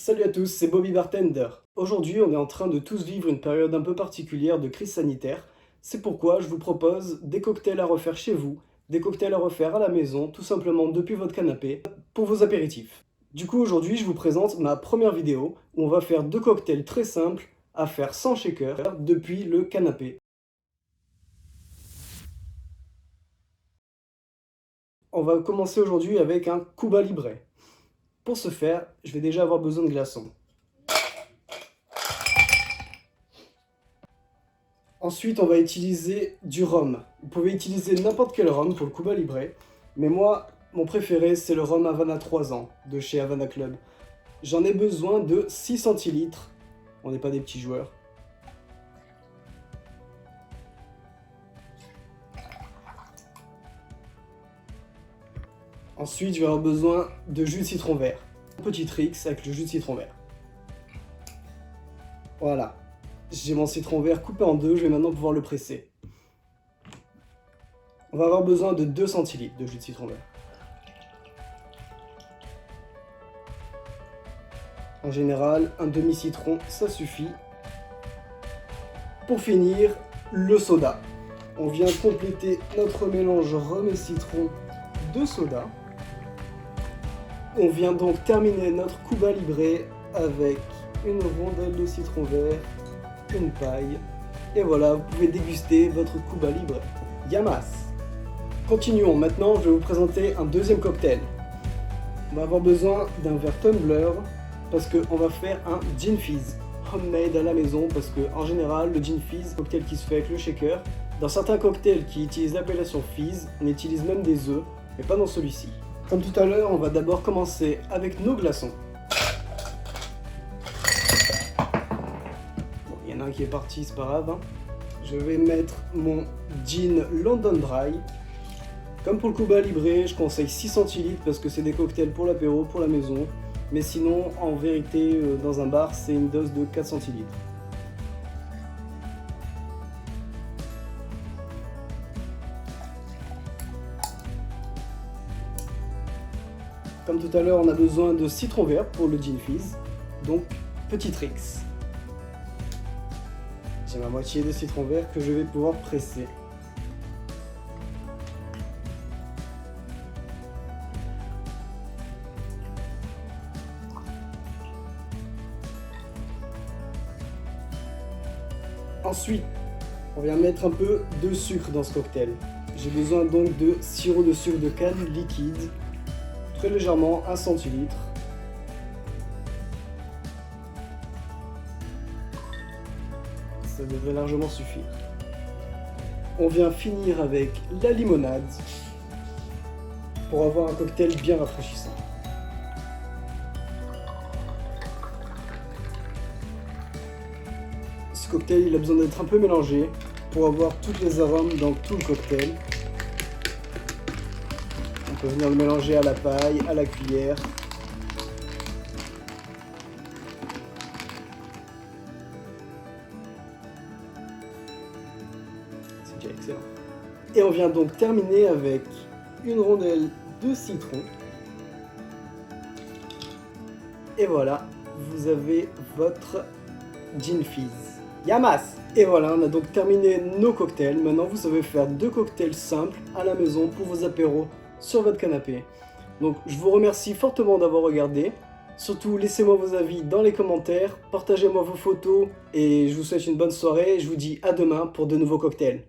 Salut à tous, c'est Bobby Bartender. Aujourd'hui, on est en train de tous vivre une période un peu particulière de crise sanitaire. C'est pourquoi je vous propose des cocktails à refaire chez vous, des cocktails à refaire à la maison, tout simplement depuis votre canapé, pour vos apéritifs. Du coup, aujourd'hui, je vous présente ma première vidéo où on va faire deux cocktails très simples à faire sans shaker depuis le canapé. On va commencer aujourd'hui avec un Cuba Libre. Pour ce faire, je vais déjà avoir besoin de glaçons. Ensuite, on va utiliser du rhum. Vous pouvez utiliser n'importe quel rhum pour le Cuba Libre, mais moi, mon préféré, c'est le rhum Havana 3 ans de chez Havana Club. J'en ai besoin de 6 centilitres. On n'est pas des petits joueurs. Ensuite, je vais avoir besoin de jus de citron vert. Petit tricks avec le jus de citron vert. Voilà. J'ai mon citron vert coupé en deux, je vais maintenant pouvoir le presser. On va avoir besoin de 2 centilitres de jus de citron vert. En général, un demi-citron, ça suffit. Pour finir, le soda. On vient compléter notre mélange rhum et citron de soda. On vient donc terminer notre Cuba Libre avec une rondelle de citron vert, une paille, et voilà, vous pouvez déguster votre Cuba Libre. Yamas! Continuons, maintenant je vais vous présenter un deuxième cocktail. On va avoir besoin d'un verre tumbler, parce qu'on va faire un gin fizz, homemade à la maison, parce qu'en général, le gin fizz, cocktail qui se fait avec le shaker, dans certains cocktails qui utilisent l'appellation fizz, on utilise même des œufs, mais pas dans celui-ci. Comme tout à l'heure, on va d'abord commencer avec nos glaçons. Bon, il y en a un qui est parti, c'est pas grave. Hein. Je vais mettre mon gin London Dry. Comme pour le Cuba Libre, je conseille 6 centilitres parce que c'est des cocktails pour l'apéro, pour la maison. Mais sinon, en vérité, dans un bar, c'est une dose de 4 centilitres. Comme tout à l'heure, on a besoin de citron vert pour le gin fizz, donc petit tricks. J'ai ma moitié de citron vert que je vais pouvoir presser. Ensuite, on vient mettre un peu de sucre dans ce cocktail. J'ai besoin donc de sirop de sucre de canne liquide, très légèrement, 1 centilitre. Ça devrait largement suffire. On vient finir avec la limonade pour avoir un cocktail bien rafraîchissant. Ce cocktail, il a besoin d'être un peu mélangé pour avoir tous les arômes dans tout le cocktail. On peut venir le mélanger à la paille, à la cuillère. C'est déjà excellent. Et on vient donc terminer avec une rondelle de citron. Et voilà, vous avez votre gin fizz. Yamas! Et voilà, on a donc terminé nos cocktails. Maintenant, vous savez faire 2 cocktails simples à la maison pour vos apéros sur votre canapé. Donc, je vous remercie fortement d'avoir regardé. Surtout, laissez-moi vos avis dans les commentaires, partagez-moi vos photos et je vous souhaite une bonne soirée. Je vous dis à demain pour de nouveaux cocktails.